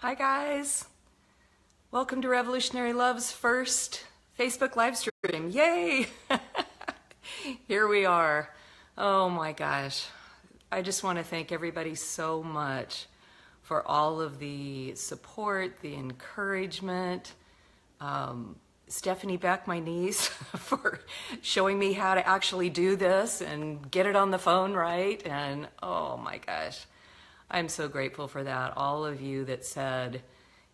Hi guys, welcome to Revolutionary Love's first Facebook live stream. Yay! Here we are. Oh my gosh. I just want to thank everybody so much for all of the support, the encouragement. Stephanie Beck, my niece, for showing me how to actually do this and get it on the phone right. And oh my gosh. I'm so grateful for that. All of you that said,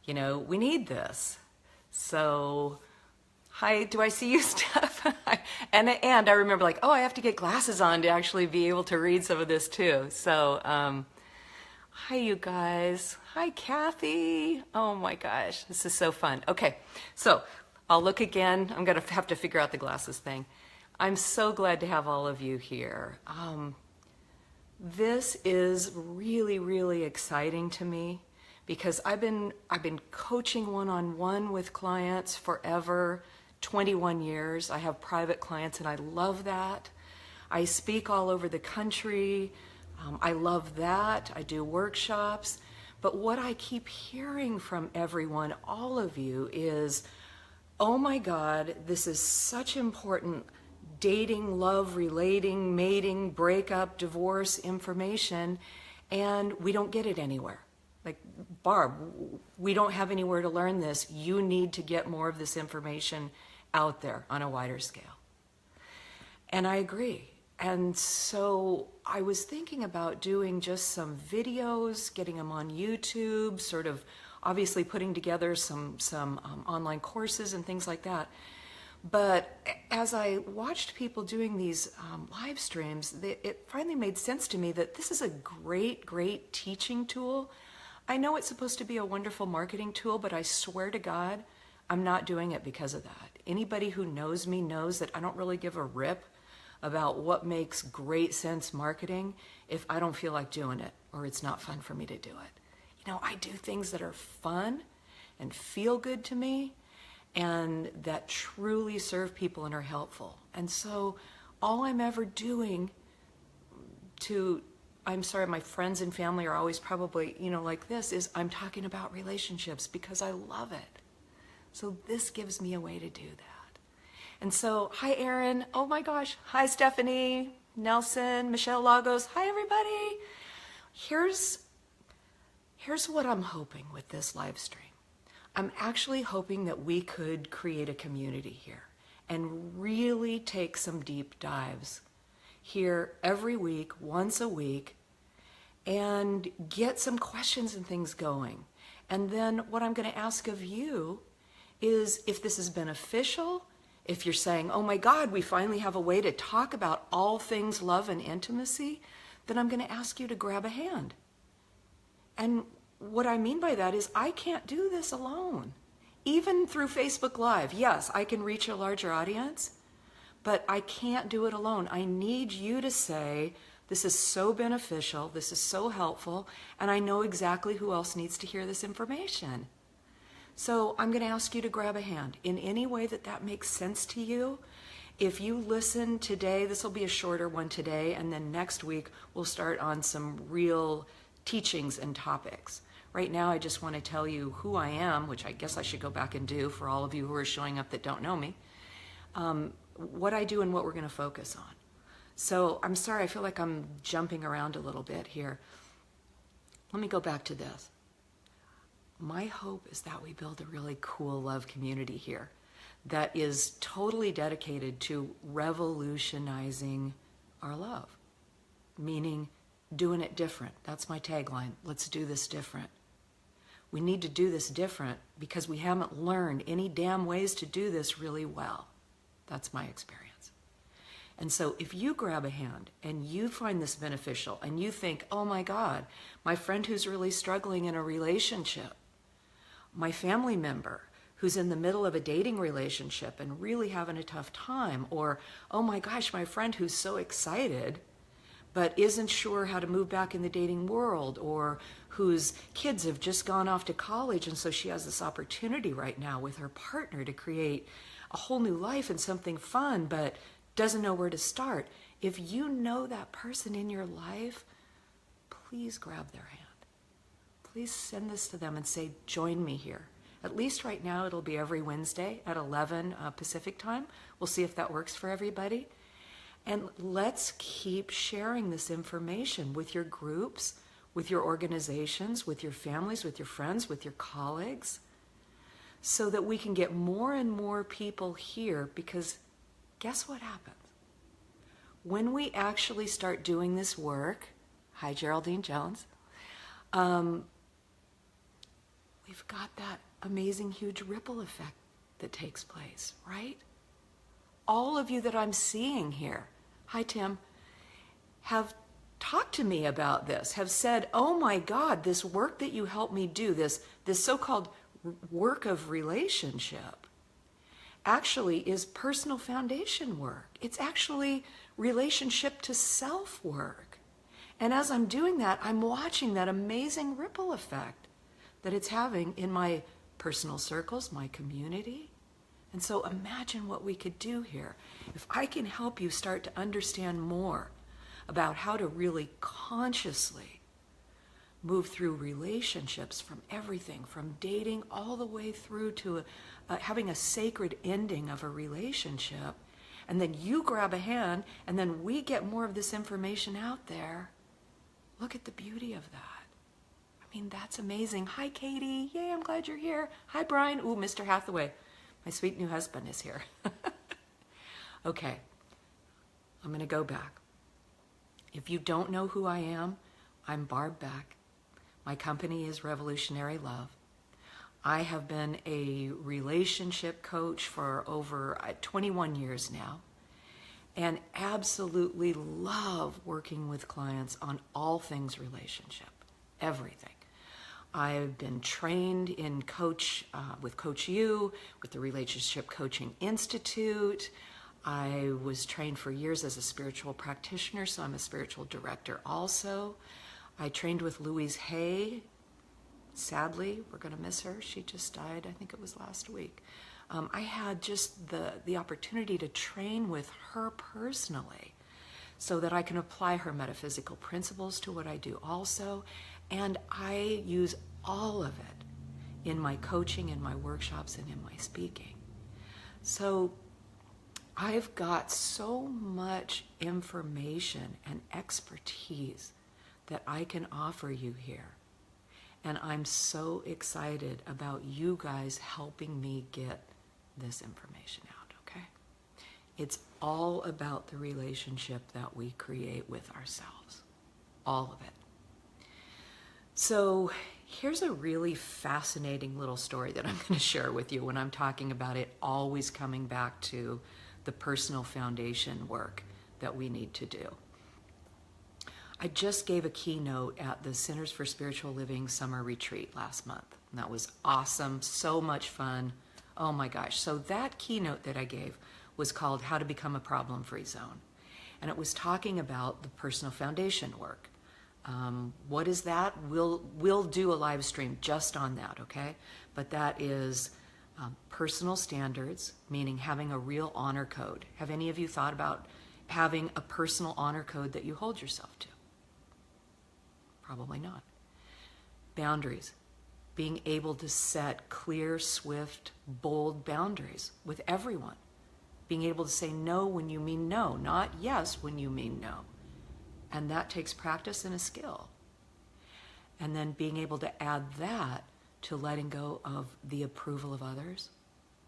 you know, we need this. So, hi, do I see you, Steph? and I remember like, oh, I have to get glasses on to actually be able to read some of this too. So, hi, you guys. Hi, Kathy. Oh my gosh, this is so fun. Okay, so I'll look again. I'm gonna have to figure out the glasses thing. I'm so glad to have all of you here. This is really, really exciting to me because I've been coaching one-on-one with clients forever, 21 years. I have private clients and I love that. I speak all over the country. I love that. I do workshops. But what I keep hearing from everyone, all of you, is, oh my God, this is such important dating, love, relating, mating, breakup, divorce information, and we don't get it anywhere. Like, Barb, we don't have anywhere to learn this. You need to get more of this information out there on a wider scale. And I agree. And so I was thinking about doing just some videos, getting them on YouTube, sort of obviously putting together some online courses and things like that. But as I watched people doing these live streams, it finally made sense to me that this is a great, great teaching tool. I know it's supposed to be a wonderful marketing tool, but I swear to God, I'm not doing it because of that. Anybody who knows me knows that I don't really give a rip about what makes great sense marketing if I don't feel like doing it or it's not fun for me to do it. You know, I do things that are fun and feel good to me, and that truly serve people and are helpful. And so all I'm ever doing I'm sorry, my friends and family are always probably, you know, like this, is I'm talking about relationships because I love it. So this gives me a way to do that. And so, hi Erin, oh my gosh, hi Stephanie, Nelson, Michelle Lagos, hi everybody. Here's what I'm hoping with this live stream. I'm actually hoping that we could create a community here and really take some deep dives here every week, once a week, and get some questions and things going. And then what I'm going to ask of you is, if this is beneficial, if you're saying, oh my God, we finally have a way to talk about all things love and intimacy, then I'm going to ask you to grab a hand. And what I mean by that is I can't do this alone. Even through Facebook Live, yes, I can reach a larger audience, but I can't do it alone. I need you to say, this is so beneficial, this is so helpful, and I know exactly who else needs to hear this information. So I'm going to ask you to grab a hand in any way that makes sense to you. If you listen today, this will be a shorter one today, and then next week we'll start on some real teachings and topics. Right now, I just want to tell you who I am, which I guess I should go back and do for all of you who are showing up that don't know me, what I do and what we're going to focus on. So I'm sorry, I feel like I'm jumping around a little bit here. Let me go back to this. My hope is that we build a really cool love community here that is totally dedicated to revolutionizing our love, meaning doing it different. That's my tagline. Let's do this different. We need to do this different because we haven't learned any damn ways to do this really well. That's my experience. And so if you grab a hand and you find this beneficial and you think, oh my God, my friend who's really struggling in a relationship, my family member who's in the middle of a dating relationship and really having a tough time, or, oh my gosh, my friend who's so excited but isn't sure how to move back in the dating world, or whose kids have just gone off to college and so she has this opportunity right now with her partner to create a whole new life and something fun, but doesn't know where to start. If you know that person in your life, please grab their hand. please send this to them and say, join me here. At least right now it'll be every Wednesday at 11 Pacific time. We'll see if that works for everybody. And let's keep sharing this information with your groups, with your organizations, with your families, with your friends, with your colleagues, so that we can get more and more people here, because guess what happens? When we actually start doing this work, hi Geraldine Jones, we've got that amazing huge ripple effect that takes place, right? All of you that I'm seeing here, hi Tim, have talked to me about this, have said, oh my God, this work that you helped me do, this so-called work of relationship, actually is personal foundation work. It's actually relationship to self work. And as I'm doing that, I'm watching that amazing ripple effect that it's having in my personal circles, my community. And so imagine what we could do here. If I can help you start to understand more about how to really consciously move through relationships, from everything, from dating all the way through to having a sacred ending of a relationship, and then you grab a hand and then we get more of this information out there. Look at the beauty of that. I mean, that's amazing. Hi, Katie. Yay, I'm glad you're here. Hi, Brian. Ooh, Mr. Hathaway. My sweet new husband is here. Okay, I'm going to go back. If you don't know who I am, I'm Barb Beck. My company is Revolutionary Love. I have been a relationship coach for over 21 years now, and absolutely love working with clients on all things relationship, everything. I've been trained in with Coach U, with the Relationship Coaching Institute. I was trained for years as a spiritual practitioner, so I'm a spiritual director also. I trained with Louise Hay. Sadly, we're going to miss her. She just died, I think it was last week. I had just the opportunity to train with her personally so that I can apply her metaphysical principles to what I do also. And I use all of it in my coaching, in my workshops, and in my speaking. So I've got so much information and expertise that I can offer you here. And I'm so excited about you guys helping me get this information out, okay? It's all about the relationship that we create with ourselves. All of it. So here's a really fascinating little story that I'm going to share with you when I'm talking about it always coming back to the personal foundation work that we need to do. I just gave a keynote at the Centers for Spiritual Living Summer Retreat last month. And that was awesome, so much fun. Oh my gosh. So that keynote that I gave was called How to Become a Problem-Free Zone. And it was talking about the personal foundation work. What is that? We'll do a live stream just on that, okay? But that is personal standards, meaning having a real honor code. Have any of you thought about having a personal honor code that you hold yourself to? Probably not. Boundaries. Being able to set clear, swift, bold boundaries with everyone. Being able to say no when you mean no, not yes when you mean no. And that takes practice and a skill. And then being able to add that to letting go of the approval of others.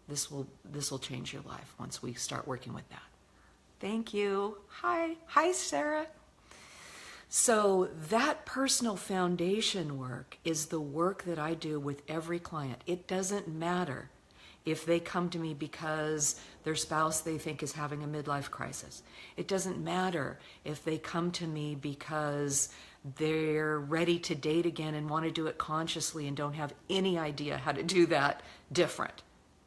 This will change your life once we start working with that. Thank you. Hi, Sarah. So that personal foundation work is the work that I do with every client. It doesn't matter if they come to me because their spouse they think is having a midlife crisis. It doesn't matter if they come to me because they're ready to date again and want to do it consciously and don't have any idea how to do that different,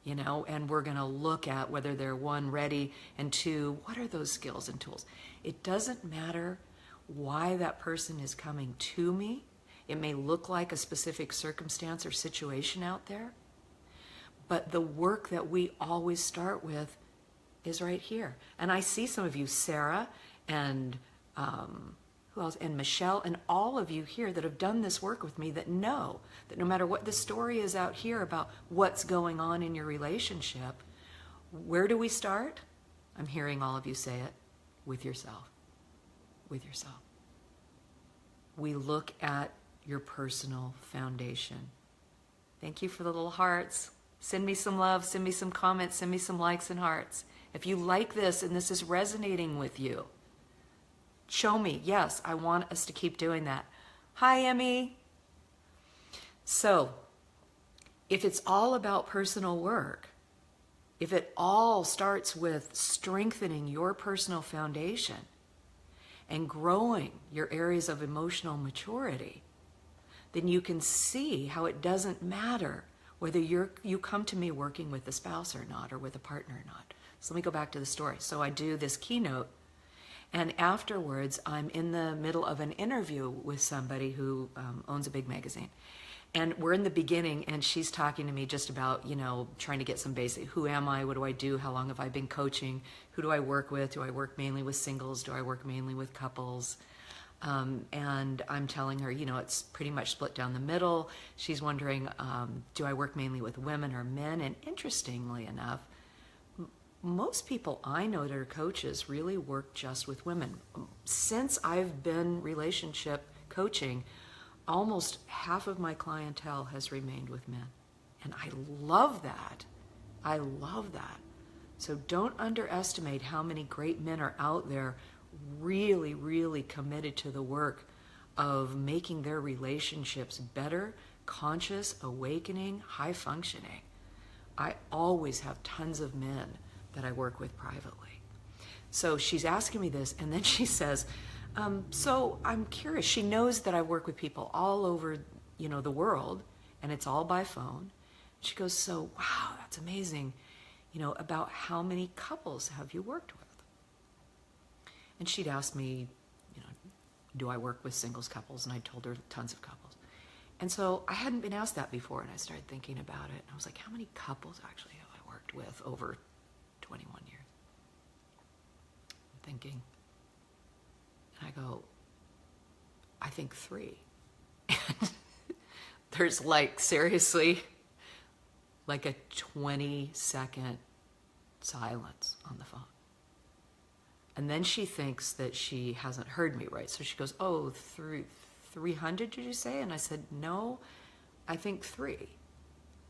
and we're going to look at whether they're one, ready, and two, what are those skills and tools? It doesn't matter why that person is coming to me. It may look like a specific circumstance or situation out there, but the work that we always start with is right here. And I see some of you, Sarah and Who else? And Michelle and all of you here that have done this work with me that know that no matter what the story is out here about what's going on in your relationship, where do we start? I'm hearing all of you say it, with yourself. With yourself. We look at your personal foundation. Thank you for the little hearts. Send me some love, send me some comments, send me some likes and hearts. If you like this and this is resonating with you, show me. Yes, I want us to keep doing that. Hi, Emmy. So, if it's all about personal work, if it all starts with strengthening your personal foundation and growing your areas of emotional maturity, then you can see how it doesn't matter whether you come to me working with a spouse or not, or with a partner or not. So let me go back to the story. So I do this keynote, and afterwards I'm in the middle of an interview with somebody who owns a big magazine. And we're in the beginning, and she's talking to me just about, trying to get some basic, who am I, what do I do, how long have I been coaching, who do I work with, do I work mainly with singles, do I work mainly with couples? And I'm telling her, it's pretty much split down the middle. She's wondering, do I work mainly with women or men? And interestingly enough, most people I know that are coaches really work just with women. Since I've been relationship coaching, almost half of my clientele has remained with men. And I love that. I love that. So don't underestimate how many great men are out there really, really committed to the work of making their relationships better, conscious, awakening, high functioning. I always have tons of men that I work with privately. So she's asking me this, and then she says, so I'm curious. She knows that I work with people all over, the world, and it's all by phone. She goes, so, wow, that's amazing. About how many couples have you worked with? And she'd asked me, do I work with singles couples? And I told her tons of couples. And so I hadn't been asked that before, and I started thinking about it. And I was like, how many couples actually have I worked with over 21 years? I'm thinking. And I go, I think 3. And there's seriously, a 20-second silence on the phone. And then she thinks that she hasn't heard me right. So she goes, oh, 300 did you say? And I said, no, I think 3.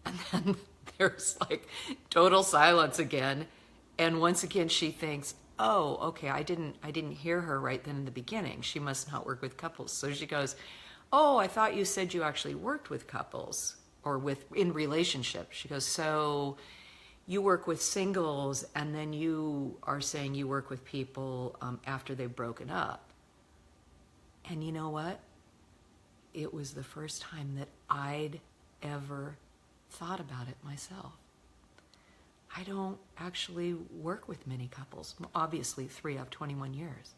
And then there's total silence again. And once again, she thinks, oh, okay, I didn't hear her right then in the beginning. She must not work with couples. So she goes, oh, I thought you said you actually worked with couples or in relationships. She goes, so you work with singles, and then you are saying you work with people after they've broken up. And you know what? It was the first time that I'd ever thought about it myself. I don't actually work with many couples. Obviously, 3 out of 21 years.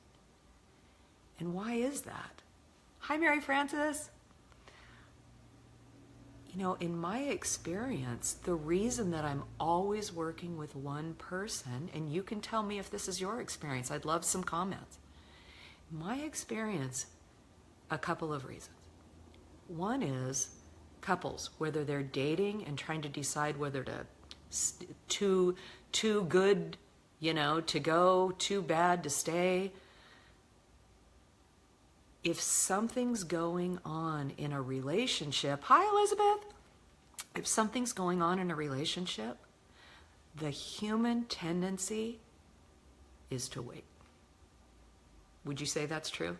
And why is that? Hi, Mary Frances. In my experience, the reason that I'm always working with one person, and you can tell me if this is your experience, I'd love some comments. My experience, a couple of reasons. One is couples, whether they're dating and trying to decide whether too good, to go, too bad to stay. If something's going on in a relationship, hi Elizabeth, if something's going on in a relationship, the human tendency is to wait. Would you say that's true?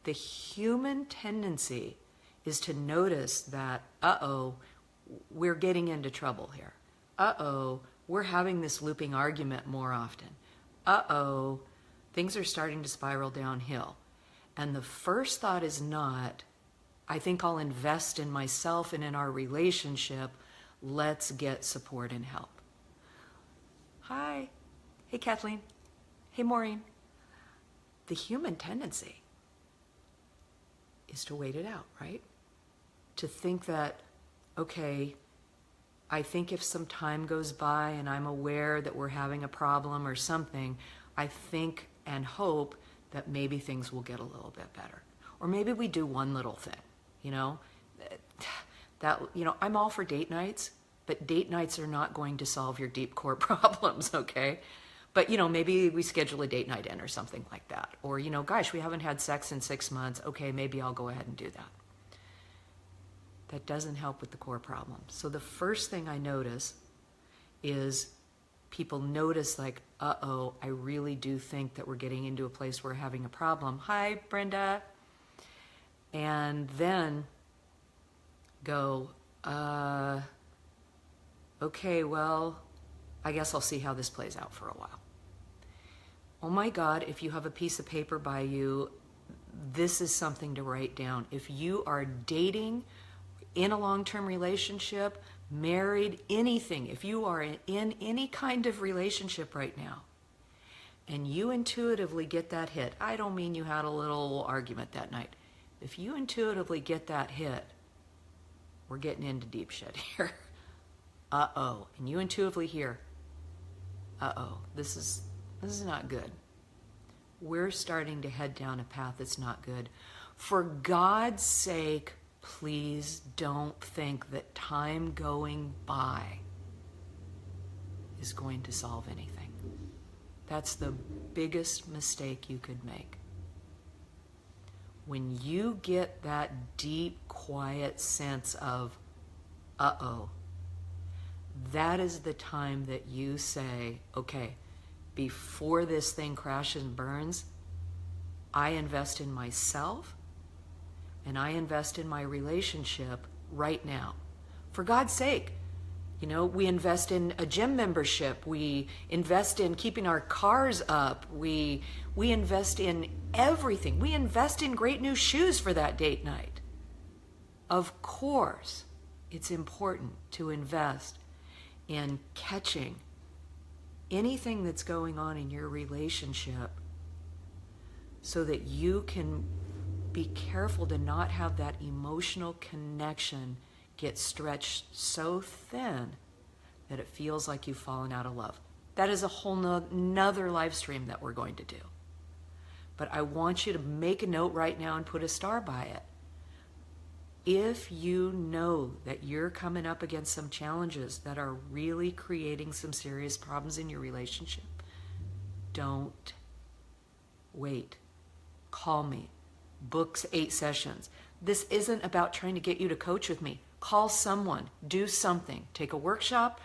The human tendency is to notice that, we're getting into trouble here. We're having this looping argument more often. Things are starting to spiral downhill. And the first thought is not, I think I'll invest in myself and in our relationship. Let's get support and help. Hi. Hey, Kathleen. Hey, Maureen. The human tendency is to wait it out, right? To think that, okay, I think if some time goes by and I'm aware that we're having a problem or something, I think and hope that maybe things will get a little bit better. Or maybe we do one little thing, you know, I'm all for date nights, but date nights are not going to solve your deep core problems, okay? But, maybe we schedule a date night in or something like that. Or, gosh, we haven't had sex in 6 months. Okay, maybe I'll go ahead and do that. That doesn't help with the core problem. So the first thing I notice is people notice like, uh-oh, I really do think that we're getting into a place where we're having a problem. Hi, Brenda. And then go, okay, well, I guess I'll see how this plays out for a while. Oh my God, if you have a piece of paper by you, this is something to write down. If you are dating, in a long-term relationship, married, anything, if you are in any kind of relationship right now, and you intuitively get that hit, I don't mean you had a little argument that night. If you intuitively get that hit, we're getting into deep shit here. Uh-oh. And you intuitively hear, uh-oh, this is not good. We're starting to head down a path that's not good. For God's sake, please don't think that time going by is going to solve anything. That's the biggest mistake you could make. When you get that deep, quiet sense of, uh-oh, that is the time that you say, okay, before this thing crashes and burns, I invest in myself and I invest in my relationship right now. For God's sake, we invest in a gym membership. We invest in keeping our cars up. We invest in everything. We invest in great new shoes for that date night. Of course, it's important to invest in catching anything that's going on in your relationship so that you can be careful to not have that emotional connection get stretched so thin that it feels like you've fallen out of love. That is a whole nother live stream that we're going to do. But I want you to make a note right now and put a star by it. If you know that you're coming up against some challenges that are really creating some serious problems in your relationship, don't wait. Call me. Book 8 sessions. This isn't about trying to get you to coach with me. Call someone. Do something. Take a workshop.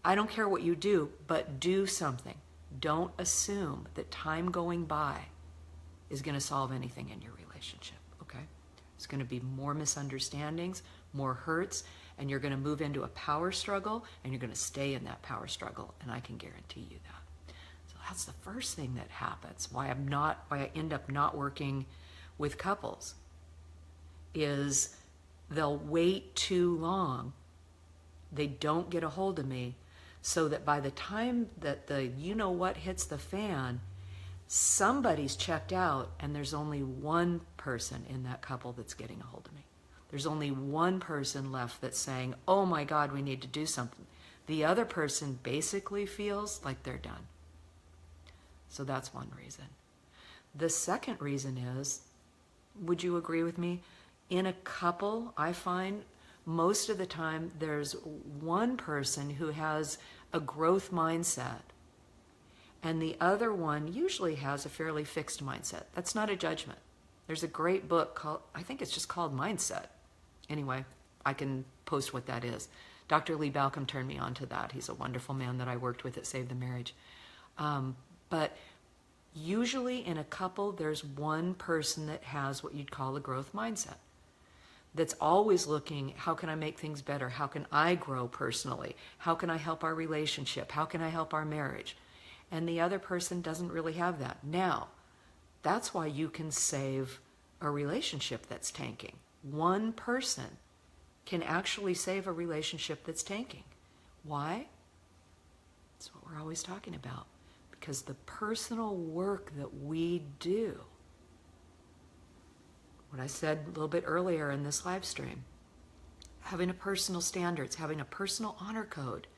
I don't care what you do, but do something. Don't assume that time going by is going to solve anything in your relationship, okay? There's going to be more misunderstandings, more hurts, and you're going to move into a power struggle, and you're going to stay in that power struggle, and I can guarantee you that. So that's the first thing that happens. Why I end up not working with couples is they'll wait too long. They don't get a hold of me, so that by the time that the you-know-what hits the fan, somebody's checked out and there's only one person in that couple that's getting a hold of me. There's only one person left that's saying, oh my God, we need to do something. The other person basically feels like they're done. So that's one reason. The second reason is, would you agree with me? In a couple, I find most of the time there's one person who has a growth mindset and the other one usually has a fairly fixed mindset. That's not a judgment. There's a great book called, I think it's just called Mindset. Anyway, I can post what that is. Dr. Lee Balcom turned me on to that. He's a wonderful man that I worked with at Save the Marriage. But usually in a couple, there's one person that has what you'd call a growth mindset. That's always looking, how can I make things better? How can I grow personally? How can I help our relationship? How can I help our marriage? And the other person doesn't really have that. Now, that's why you can save a relationship that's tanking. One person can actually save a relationship that's tanking. Why? That's what we're always talking about. Because the personal work that we do, what I said a little bit earlier in this live stream, having a personal standards, having a personal honor code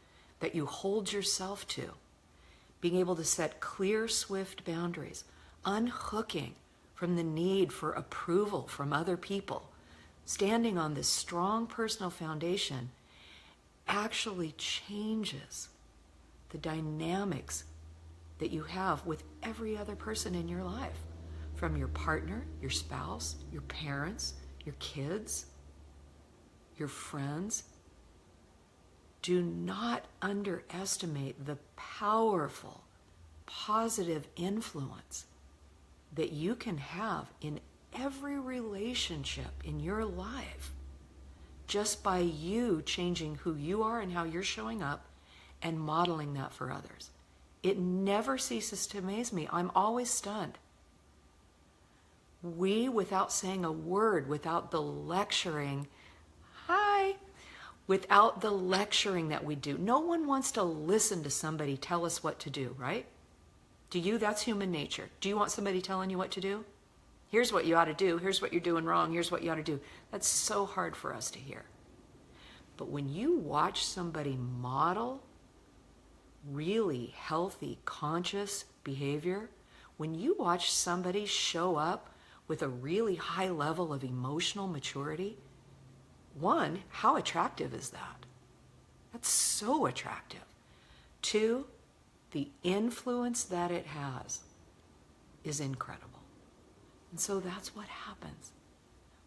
that you hold yourself to, being able to set clear, swift boundaries. unhooking from the need for approval from other people, standing on this strong personal foundation actually changes the dynamics that you have with every other person in your life, from your partner, your spouse, your parents, your kids, your friends. Do not underestimate the powerful, positive influence that you can have in every relationship in your life just by you changing who you are and how you're showing up and modeling that for others. It never ceases to amaze me. I'm always stunned. We, without saying a word, without the lecturing, without the lecturing that we do. No one wants to listen to somebody tell us what to do, right? Do you? That's human nature. Do you want somebody telling you what to do? Here's what you ought to do. Here's what you're doing wrong. Here's what you ought to do. That's so hard for us to hear. But when you watch somebody model really healthy, conscious behavior, when you watch somebody show up with a really high level of emotional maturity, one, how attractive is that? That's so attractive. Two, the influence that it has is incredible. And so that's what happens.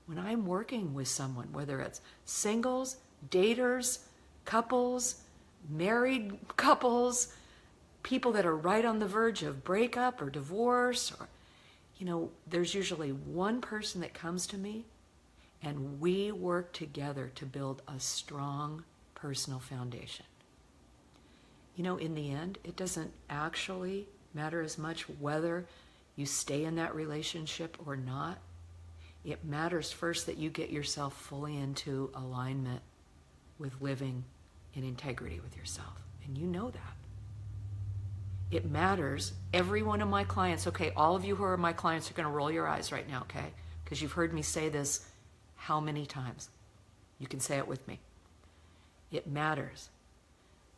When I'm working with someone, whether it's singles, daters, couples, married couples, people that are right on the verge of breakup or divorce, or, there's usually one person that comes to me and we work together to build a strong personal foundation. In the end, it doesn't actually matter as much whether you stay in that relationship or not. It matters first that you get yourself fully into alignment with living in integrity with yourself. And you know that. It matters. Every one of my clients, okay, all of you who are my clients are going to roll your eyes right now, okay? Because you've heard me say this how many times? You can say it with me. It matters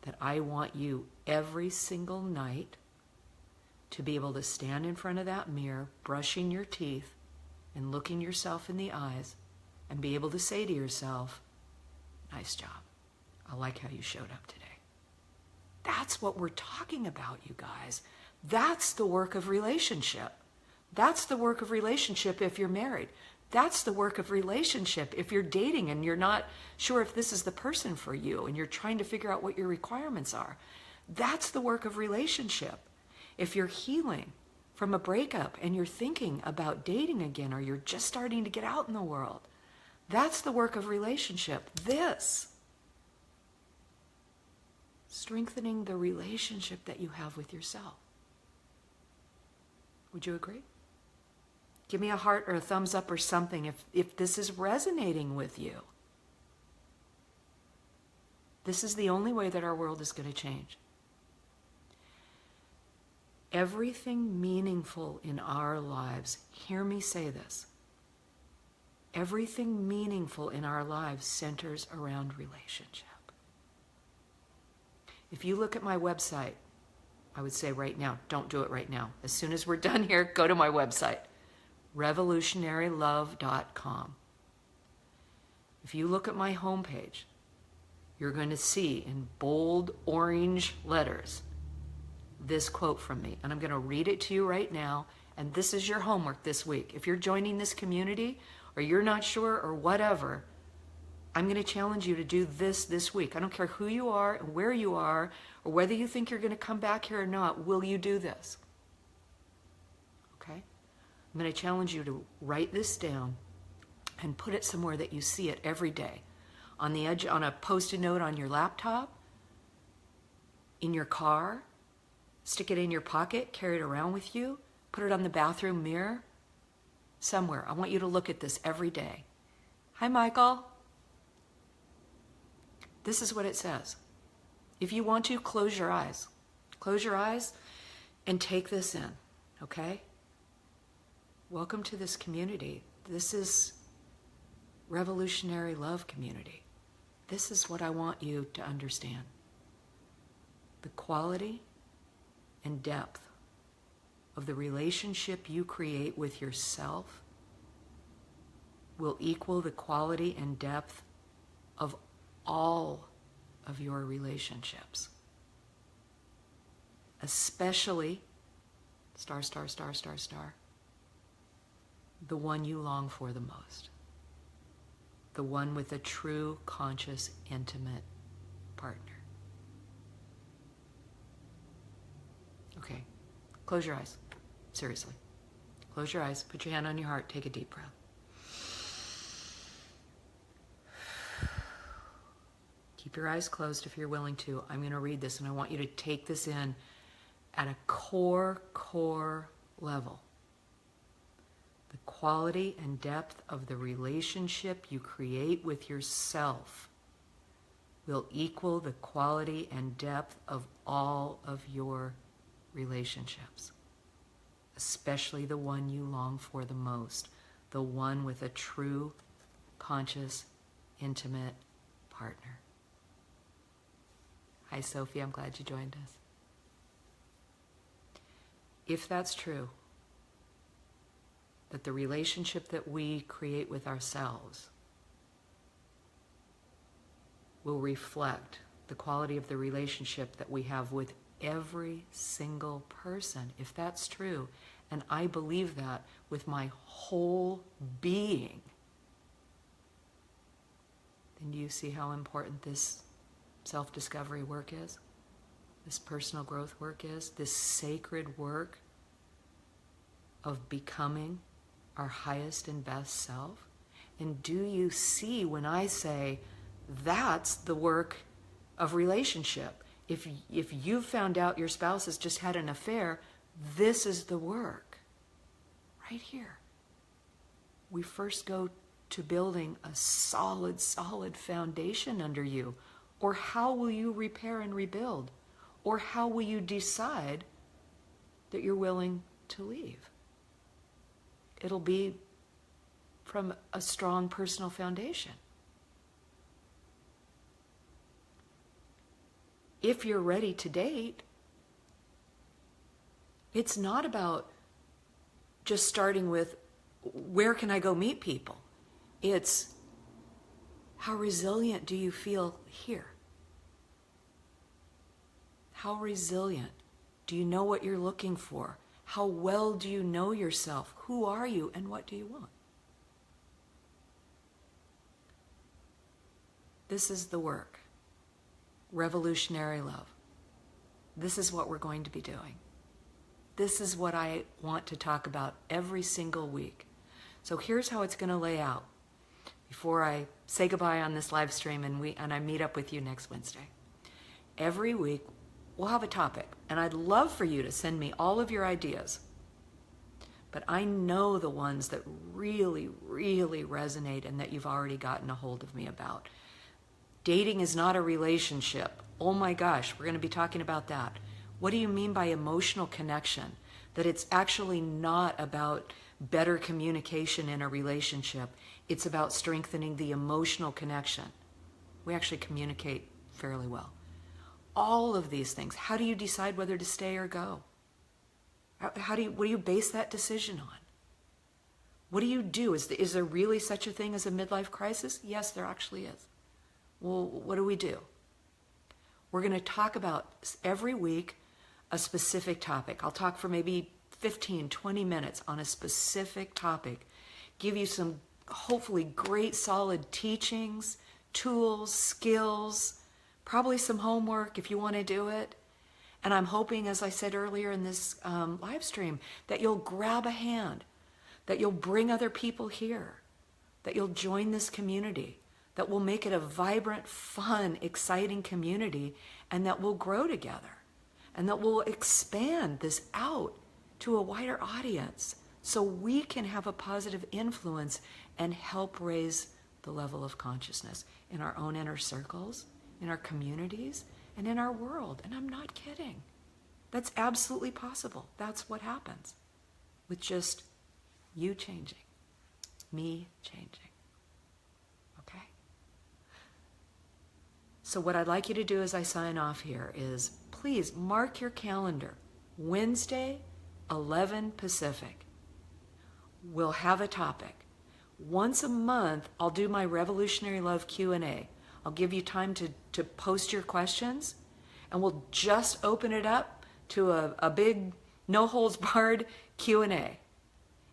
that I want you every single night to be able to stand in front of that mirror, brushing your teeth and looking yourself in the eyes and be able to say to yourself, nice job. I like how you showed up today. That's what we're talking about, you guys. That's the work of relationship. That's the work of relationship if you're married. That's the work of relationship if you're dating and you're not sure if this is the person for you and you're trying to figure out what your requirements are. That's the work of relationship. If you're healing from a breakup and you're thinking about dating again, or you're just starting to get out in the world, that's the work of relationship. This, strengthening the relationship that you have with yourself. Would you agree? Give me a heart or a thumbs up or something if this is resonating with you. This is the only way that our world is going to change. Everything meaningful in our lives, hear me say this, everything meaningful in our lives centers around relationship. If you look at my website, I would say right now, don't do it right now. As soon as we're done here, go to my website, revolutionarylove.com. If you look at my homepage, you're going to see in bold orange letters this quote from me. And I'm going to read it to you right now. And this is your homework this week. If you're joining this community or you're not sure or whatever, I'm going to challenge you to do this week. I don't care who you are and where you are or whether you think you're going to come back here or not. Will you do this? Okay? I'm going to challenge you to write this down and put it somewhere that you see it every day. On the edge, on a Post-it note on your laptop, in your car, stick it in your pocket, carry it around with you, put it on the bathroom mirror, somewhere. I want you to look at this every day. Hi, Michael. This is what it says. If you want to, close your eyes. Close your eyes and take this in, okay? Welcome to this community. This is Revolutionary Love Community. This is what I want you to understand. The quality and depth of the relationship you create with yourself will equal the quality and depth of all of your relationships. Especially, star, star, star, star, star, the one you long for the most. The one with a true, conscious, intimate partner. Okay, close your eyes. Seriously. Close your eyes, put your hand on your heart, take a deep breath. Keep your eyes closed if you're willing to. I'm going to read this and I want you to take this in at a core level. The quality and depth of the relationship you create with yourself will equal the quality and depth of all of your relationships, especially the one you long for the most, the one with a true, conscious, intimate partner. Hi, Sophie. I'm glad you joined us. If that's true, that the relationship that we create with ourselves will reflect the quality of the relationship that we have with every single person, if that's true, and I believe that with my whole being, then do you see how important this self-discovery work is? This personal growth work is? This sacred work of becoming our highest and best self? And do you see when I say that's the work of relationship? If you've found out your spouse has just had an affair, this is the work. Right here. We first go to building a solid foundation under you. Or how will you repair and rebuild? Or how will you decide that you're willing to leave? It'll be from a strong personal foundation. If you're ready to date, it's not about just starting with, where can I go meet people? It's, how resilient do you feel here? How resilient? Do you know what you're looking for? How well do you know yourself? Who are you and what do you want? This is the work. Revolutionary love. This is what we're going to be doing. This is what I want to talk about every single week. So here's how it's going to lay out before I say goodbye on this live stream and I meet up with you next Wednesday. Every week we'll have a topic, and I'd love for you to send me all of your ideas. But I know the ones that really, really resonate and that you've already gotten a hold of me about. Dating is not a relationship. Oh my gosh, we're going to be talking about that. What do you mean by emotional connection? That it's actually not about better communication in a relationship. It's about strengthening the emotional connection. We actually communicate fairly well. All of these things. How do you decide whether to stay or go? What do you base that decision on? What do you do? Is there really such a thing as a midlife crisis? Yes, there actually is. Well, what do we do? We're going to talk about every week a specific topic. I'll talk for maybe 15, 20 minutes on a specific topic. Give you some hopefully great solid teachings, tools, skills, probably some homework if you want to do it. And I'm hoping, as I said earlier in this live stream, that you'll grab a hand, that you'll bring other people here, that you'll join this community, that we'll make it a vibrant, fun, exciting community, and that we'll grow together, and that we'll expand this out to a wider audience so we can have a positive influence and help raise the level of consciousness in our own inner circles, in our communities, and in our world. And I'm not kidding. That's absolutely possible. That's what happens with just you changing, me changing. Okay? So what I'd like you to do as I sign off here is please mark your calendar. Wednesday 11 Pacific. We'll have a topic. Once a month, I'll do my Revolutionary Love Q&A. I'll give you time to post your questions, and we'll just open it up to a big, no-holds-barred Q&A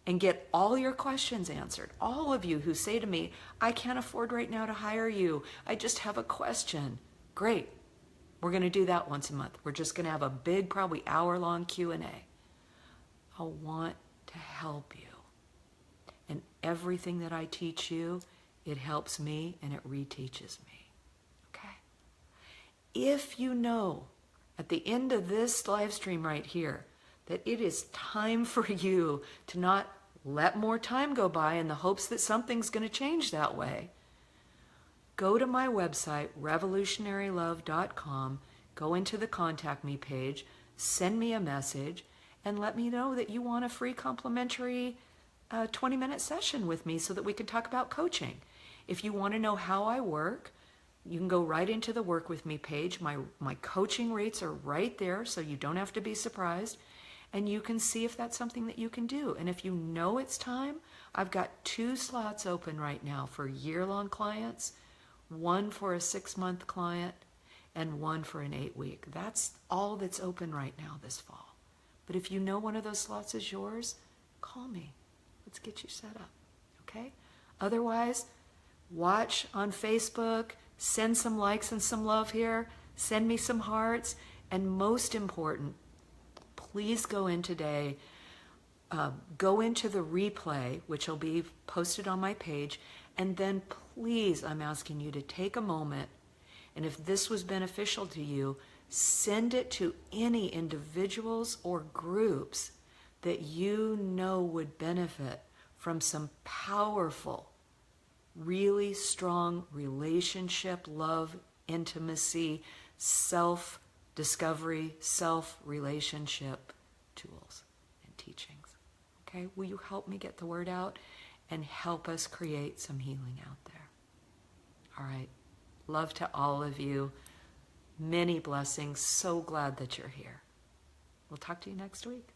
and get all your questions answered. All of you who say to me, I can't afford right now to hire you. I just have a question. Great. We're going to do that once a month. We're just going to have a big, probably hour-long Q&A. I want to help you. And everything that I teach you, it helps me and it reteaches me. Okay? If you know at the end of this live stream right here that it is time for you to not let more time go by in the hopes that something's going to change that way, go to my website, revolutionarylove.com, go into the Contact Me page, send me a message, and let me know that you want a free complimentary 20-minute session with me so that we can talk about coaching. If you want to know how I work, you can go right into the Work With Me page. My coaching rates are right there, so you don't have to be surprised. And you can see if that's something that you can do. And if you know it's time, I've got 2 slots open right now for year-long clients, 1 for a 6-month client, and 1 for an 8-week. That's all that's open right now this fall. But if you know one of those slots is yours, call me. Let's get you set up, okay? Otherwise, watch on Facebook, send some likes and some love here, send me some hearts, and most important, please go in today, go into the replay, which will be posted on my page, and then please, I'm asking you to take a moment, and if this was beneficial to you, send it to any individuals or groups that you know would benefit from some powerful, really strong relationship, love, intimacy, self-discovery, self-relationship tools and teachings. Okay? Will you help me get the word out and help us create some healing out there? All right. Love to all of you. Many blessings. So glad that you're here. We'll talk to you next week.